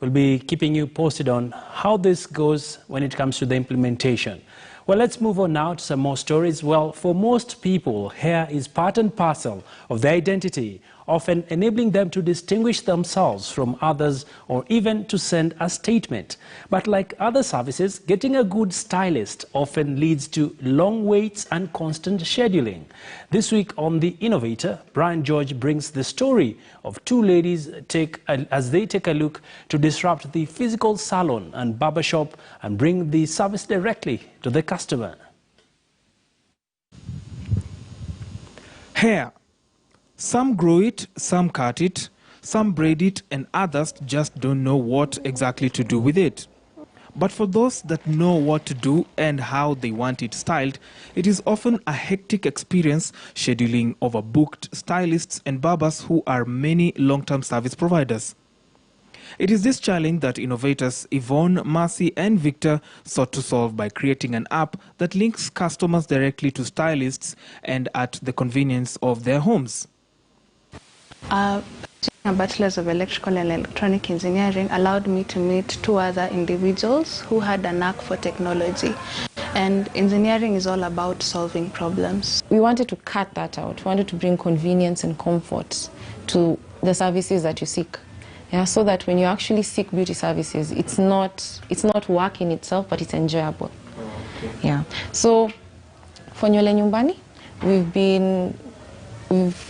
We'll be keeping you posted on how this goes when it comes to the implementation. Well, let's move on now to some more stories. Well, for most people, hair is part and parcel of their identity, often enabling them to distinguish themselves from others or even to send a statement. But like other services, getting a good stylist often leads to long waits and constant scheduling. This week on The Innovator, Brian George brings the story of two ladies as they take a look to disrupt the physical salon and barbershop and bring the service directly to the customer. Hair. Some grow it, some cut it, some braid it, and others just don't know what exactly to do with it. But for those that know what to do and how they want it styled, it is often a hectic experience scheduling overbooked stylists and barbers who are many long-term service providers. It is this challenge that innovators Yvonne, Mercy and Victor sought to solve by creating an app that links customers directly to stylists and at the convenience of their homes. A Bachelor's of Electrical and Electronic Engineering allowed me to meet two other individuals who had a knack for technology. And engineering is all about solving problems. We wanted to cut that out. We wanted to bring convenience and comfort to the services that you seek. Yeah, so that when you actually seek beauty services, it's not work in itself, but it's enjoyable. Okay. Yeah. So for Nywele Nyumbani, we've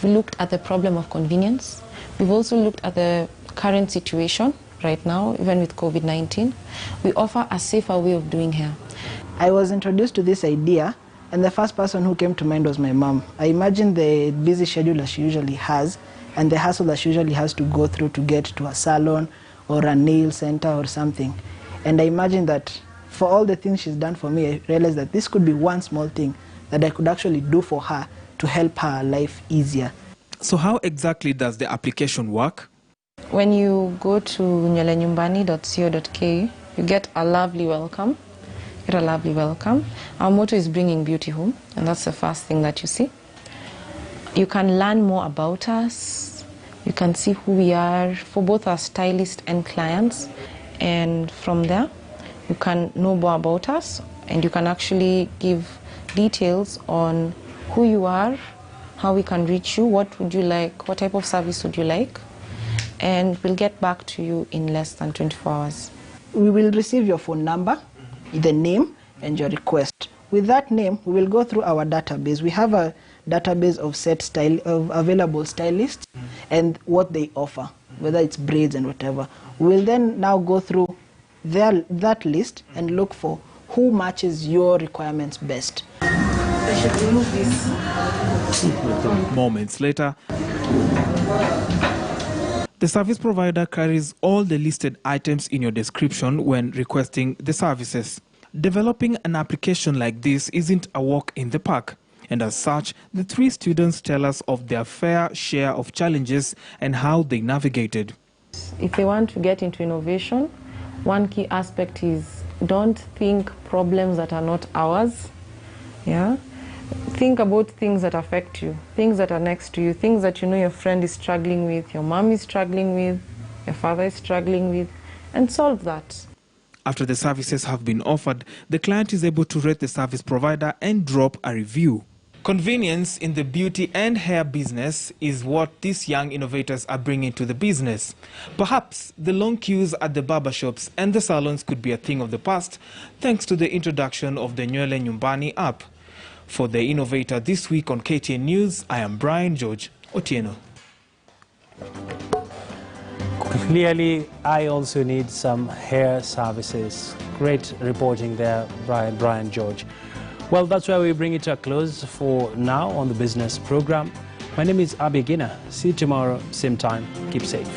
looked at the problem of convenience. We've also looked at the current situation right now, even with COVID-19. We offer a safer way of doing hair. I was introduced to this idea, and the first person who came to mind was my mom. I imagine the busy schedule that she usually has, and the hassle that she usually has to go through to get to a salon or a nail center or something. And I imagine that for all the things she's done for me, I realized that this could be one small thing that I could actually do for her to help her life easier. So how exactly does the application work? When you go to nywelenyumbani.co.ke, you get a lovely welcome. Our motto is bringing beauty home, and that's the first thing that you see. You can learn more about us. You can see who we are for both our stylists and clients. And from there, you can know more about us, and you can actually give details on who you are, how we can reach you, what would you like, what type of service would you like, and we'll get back to you in less than 24 hours. We will receive your phone number, the name, and your request. With that name, we will go through our database. We have a database of available stylists and what they offer, whether it's braids and whatever. We will then now go through that list and look for who matches your requirements best. I should remove this. Moments later, the service provider carries all the listed items in your description when requesting the services. Developing an application like this isn't a walk in the park. And as such, the three students tell us of their fair share of challenges and how they navigated. If they want to get into innovation, one key aspect is don't think problems that are not ours. Yeah? Think about things that affect you, things that are next to you, things that you know your friend is struggling with, your mom is struggling with, your father is struggling with, and solve that. After the services have been offered, the client is able to rate the service provider and drop a review. Convenience in the beauty and hair business is what these young innovators are bringing to the business. Perhaps the long queues at the barbershops and the salons could be a thing of the past, thanks to the introduction of the Nywele Nyumbani app. For The Innovator this week on KTN News, I am Brian George Otieno. Clearly, I also need some hair services. Great reporting there, Brian George. Well, that's where we bring it to a close for now on the business program. My name is Abby Gina. See you tomorrow, same time. Keep safe.